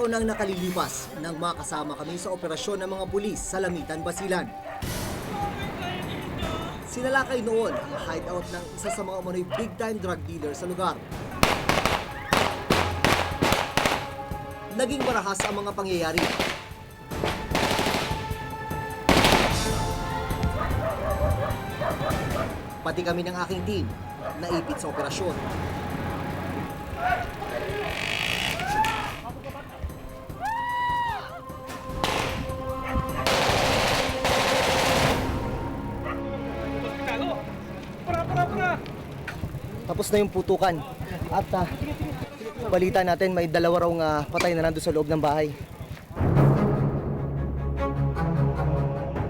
taon nang nakalilipas nang makasama kami sa operasyon ng mga pulis sa Lamitan, Basilan. Sinalakay noon ang hideout ng isa sa mga umano'y big-time drug dealer sa lugar. Naging marahas ang mga pangyayari. Pati kami ng aking team naipit sa operasyon. Tapos na yung putukan at balita natin may dalawa raw patay na nandun sa loob ng bahay.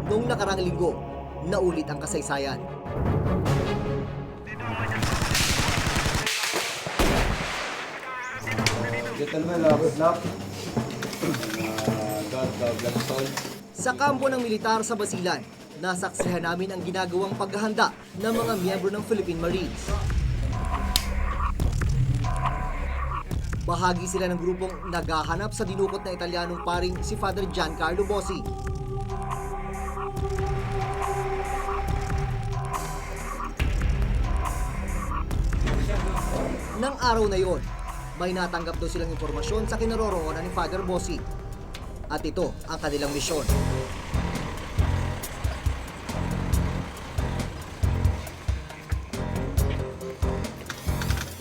Noong nakarang linggo, naulit ang kasaysayan. Sa kampo ng militar sa Basilan, nasaksihan namin ang ginagawang paghahanda ng mga miyembro ng Philippine Marines. Bahagi sila ng grupong naghahanap sa dinukot na Italianong paring si Father Giancarlo Bossi. Nang araw na yon, may natanggap daw silang impormasyon sa kinaroroonan ni Father Bossi. At ito ang kanilang misyon.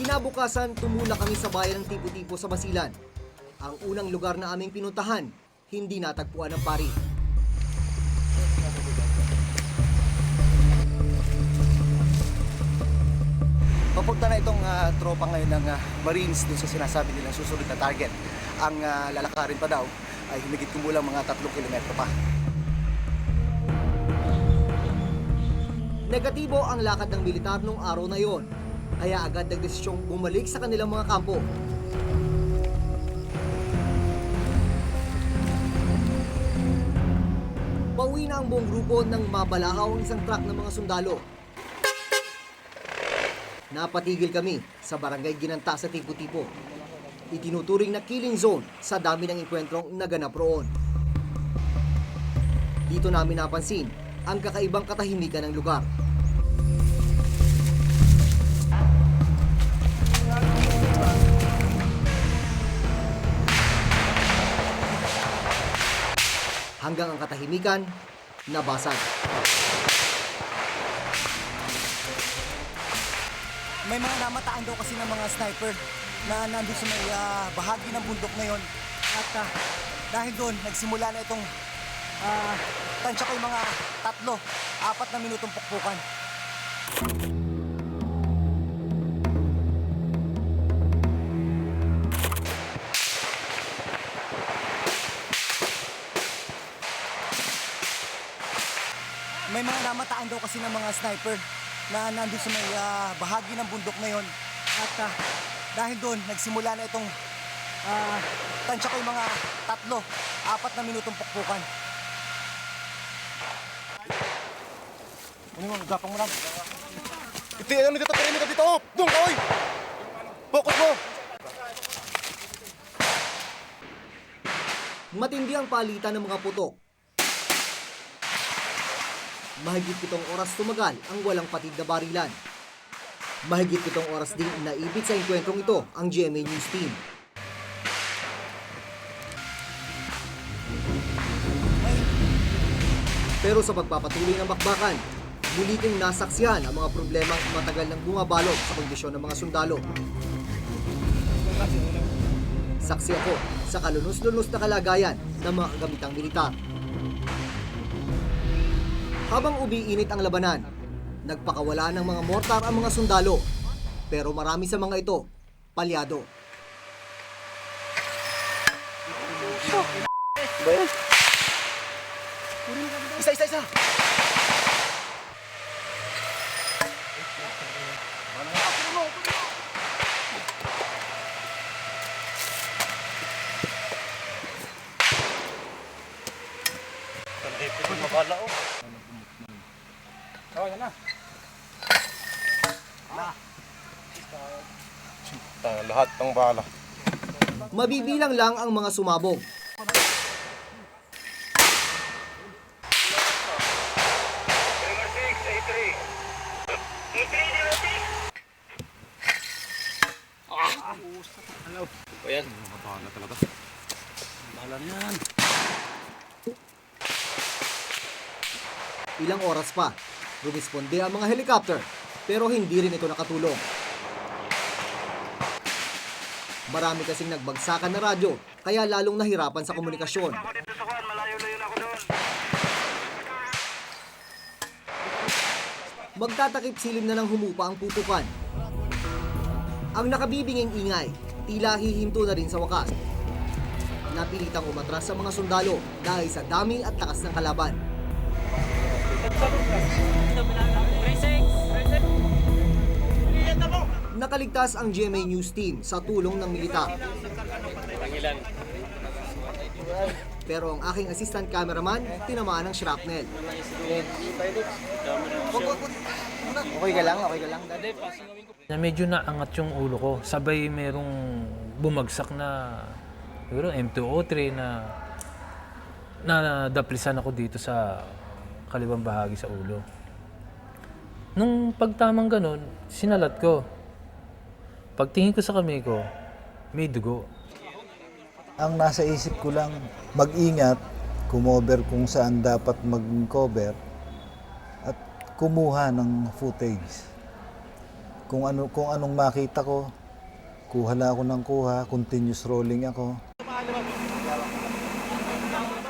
Kinabukasan, tumulak kami sa bayan ng Tipo-Tipo sa Basilan. Ang unang lugar na aming pinuntahan, hindi natagpuan ng pari. Papunta na itong tropa ngayon ng Marines dun sa sinasabi nilang susunod na target. Ang lalakarin pa daw ay humigit kumulang mga 3 kilometro pa. Negatibo ang lakad ng militar nung araw na yon. Kaya agad nagdesisyong bumalik sa kanilang mga kampo. Pauwi na ang buong grupo nang mabalahaw ang isang truck ng mga sundalo. Napatigil kami sa barangay Ginanta sa Tipo-Tipo. Itinuturing na killing zone sa dami ng engkwentrong naganap roon. Dito namin napansin ang kakaibang katahimikan ng lugar. Hanggang ang katahimikan, nabasag. May mga namataan daw kasi ng mga sniper na nandun sa may bahagi ng bundok na yon. At dahil doon, nagsimula na itong tansya ko yung mga 3-4 na minutong pukpukan. May mga namataan daw kasi ng mga sniper na nandun sa may bahagi ng bundok na yon. At dahil doon, nagsimula na itong tansya ko yung mga 3-4 na minutong pukpukan. Ano mo, gapang mo lang. Ito, ano dito, perimeter dito, oh! Doon ka, oy! Focus mo! Matindi ang palitan ng mga putok. Mahigit 7 oras tumagal ang walang patid na barilan. Mahigit 7 oras din naibit sa engkwentrong ito ang GMA News Team. Pero sa pagpapatuloy ng bakbakan, muli kong nasaksihan ang mga problemang matagal nang bumabalot sa kondisyon ng mga sundalo. Saksi ako sa kalunos-lunos na kalagayan ng mga kagamitang militar. Habang umiinit ang labanan, nagpakawala ng mga mortar ang mga sundalo. Pero marami sa mga ito, palyado. Isa! Oh, yan na. Lahat ng bala. Mabibilang lang ang mga sumabog. Ayan. Bahala talaga. Bahala na yan. Ilang oras pa, rumisponde ang mga helicopter pero hindi rin ito nakatulong. Marami kasing nagbagsakan na radyo kaya lalong nahirapan sa komunikasyon. Ako dito sa Juan, malayo-layo na ako doon. Magtatakip silim na nang humupa ang putukan. Ang nakabibinging ingay, tila hihinto na rin sa wakas. Napilitang umatras sa mga sundalo dahil sa dami at lakas ng kalaban. Nakaligtas ang GMA News Team sa tulong ng militar. Pero ang aking assistant cameraman, tinamaan ng shrapnel. Okay ka lang? Medyo naangat yung ulo ko. Sabay merong bumagsak na siguro M203 na daplisan ako dito sa kalibang bahagi sa ulo. Nung pagtamang ganun, sinalat ko. Pagtingin ko sa kamay ko, may dugo. Ang nasa isip ko lang, mag-ingat, kumover kung saan dapat mag-cover at kumuha ng footage. Kung anong makita ko, kuha lang ako ng kuha, continuous rolling ako.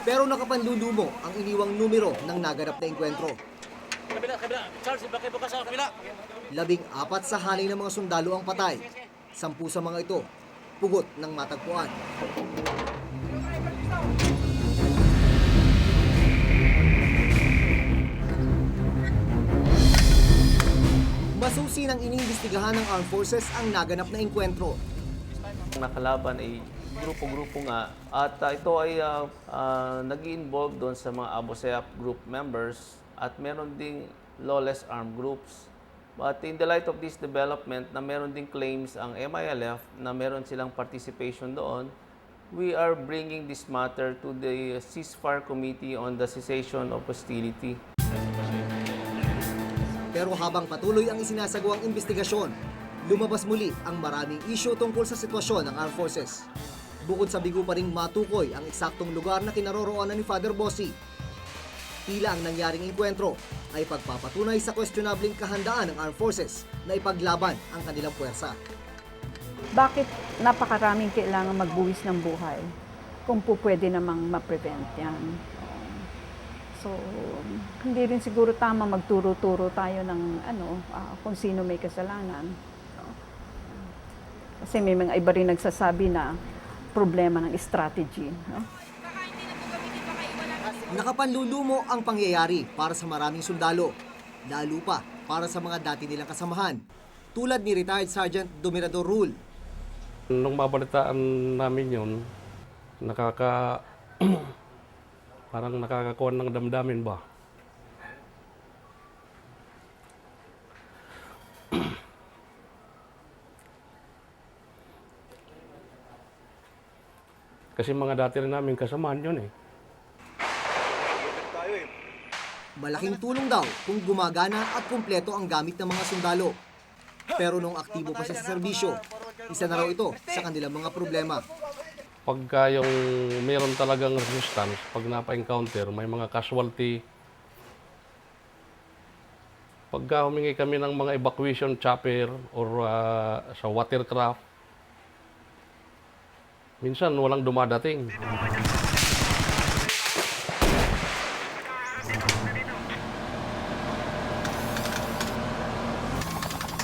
Pero nakapanlulumo ang iniwang numero ng naganap na engkwentro. Kabila. Charles, bakit bukas sa kabila? 14 sa hanay ng mga sundalo ang patay. 10 sa mga ito, pugot ng matagpuan. Masusi ng iniimbestigahan ng Armed Forces ang naganap na engkwentro. Ang nakalaban ay grupo-grupo nga at ito ay nag-involve doon sa mga Abu Sayyaf group members at meron ding lawless armed groups. But in the light of this development na meron ding claims ang MILF na meron silang participation doon, we are bringing this matter to the Ceasefire Committee on the Cessation of Hostility. Pero habang patuloy ang isinasagawang investigasyon, lumabas muli ang maraming isyu tungkol sa sitwasyon ng Armed Forces. Bukod sa bigo pa ring matukoy ang eksaktong lugar na kinaroroonan ni Father Bossy, tila ang nangyaring enkwentro ay pagpapatunay sa questionabling kahandaan ng Armed Forces na ipaglaban ang kanilang puwersa. Bakit napakaraming kailangan magbuwis ng buhay kung po pwede namang ma-prevent yan? So, hindi rin siguro tama magturo-turo tayo ng kung sino may kasalanan. Kasi may mga iba rin nagsasabi na problema ng strategy. No? Nakapanlulumo ang pangyayari para sa maraming sundalo, lalo pa para sa mga dati nilang kasamahan, tulad ni retired Sergeant Domirador Rule. Nung mabalitaan namin yun, parang nakakakuha ng damdamin ba? Kasi mga dati rin namin kasamahan yun eh. Malaking tulong daw kung gumagana at kumpleto ang gamit ng mga sundalo. Pero nung aktibo pa siya sa serbisyo, isa na raw ito sa kanilang mga problema. Pagka yung mayroon talagang resistance, pag napa-encounter, may mga casualty. Pagka humingi kami ng mga evacuation chopper or sa watercraft, minsan walang dumadating.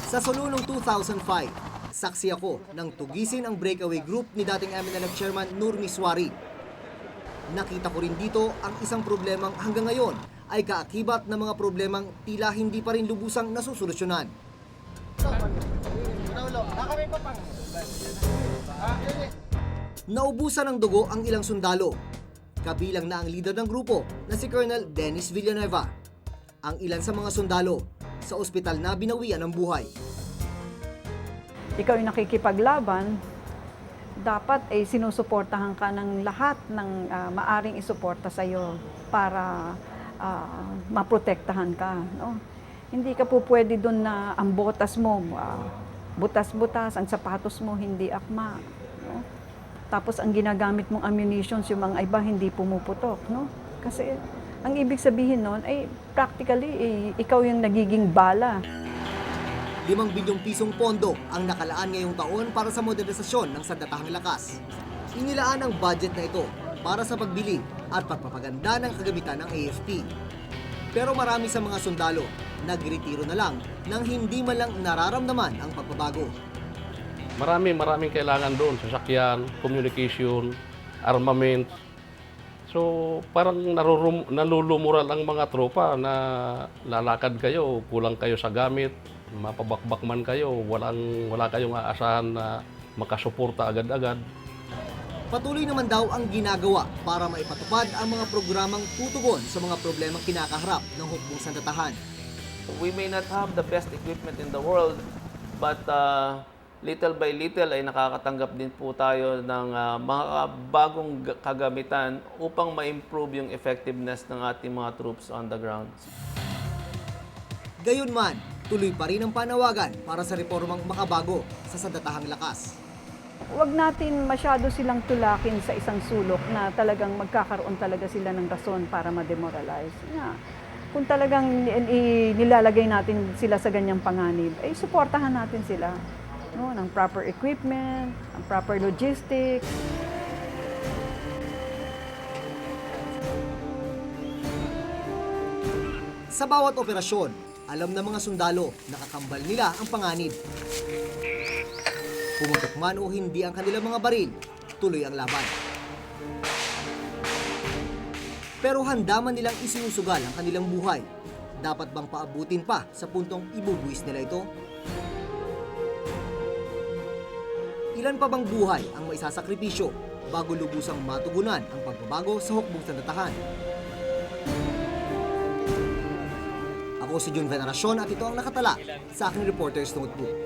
Sa Solo noong 2005, saksi ako nang tugisin ang breakaway group ni dating MNLF Chairman Nur Miswari. Nakita ko rin dito ang isang problemang hanggang ngayon ay kaakibat ng mga problemang tila hindi pa rin lubusang nasusolusyonan. Naubusan ng dugo ang ilang sundalo, kabilang na ang leader ng grupo na si Colonel Dennis Villanueva. Ang ilan sa mga sundalo sa ospital na binawian ng buhay. Ikaw yung nakikipaglaban, dapat ay sinusuportahan ka ng lahat ng maaring isuporta sa iyo para maprotektahan ka, no? Hindi ka po pwede doon na ang botas mo butas-butas, ang sapatos mo hindi akma, no? Tapos ang ginagamit mong ammunitions yung mga iba hindi pumuputok, no? Kasi ang ibig sabihin noon ay practically ikaw yung nagiging bala. 5 bilyong pisong pondo ang nakalaan ngayong taon para sa modernisasyon ng sandatahang lakas. Inilaan ang budget na ito para sa pagbili at pagpapaganda ng kagamitan ng AFP. Pero marami sa mga sundalo nagretiro na lang nang hindi man lang nararamdaman ang pagbabago. Maraming kailangan doon. Sasakyan, communication, armament. So parang nalulumural ang mga tropa na lalakad kayo, kulang kayo sa gamit, mapabakbak man kayo, wala kayong aasahan na makasuporta agad-agad. Patuloy naman daw ang ginagawa para maipatupad ang mga programang tutugon sa mga problemang kinakaharap ng hukbong sandatahan. We may not have the best equipment in the world, but little by little ay nakakatanggap din po tayo ng mga bagong kagamitan upang ma-improve yung effectiveness ng ating mga troops on the ground. Gayunman, tuloy pa rin ang panawagan para sa reformang makabago sa sandatahang lakas. Huwag natin masyado silang tulakin sa isang sulok na talagang magkakaroon talaga sila ng rason para ma-demoralize. Kung talagang nilalagay natin sila sa ganyang panganib, ay suportahan natin sila, no, ng proper equipment, ng proper logistics. Sa bawat operasyon, alam ng mga sundalo na kakambal nila ang panganib. Pumutok man o hindi ang kanilang mga baril, tuloy ang laban. Pero handa man nilang isinusugal ang kanilang buhay. Dapat bang paabutin pa sa puntong ibubuwis nila ito? Ilan pa bang buhay ang maisasakripisyo bago lubusang matugunan ang pagbabago sa hukbong sandatahan? Ako si Jun Veneracion at ito ang nakatala sa aking Reporter's Notebook.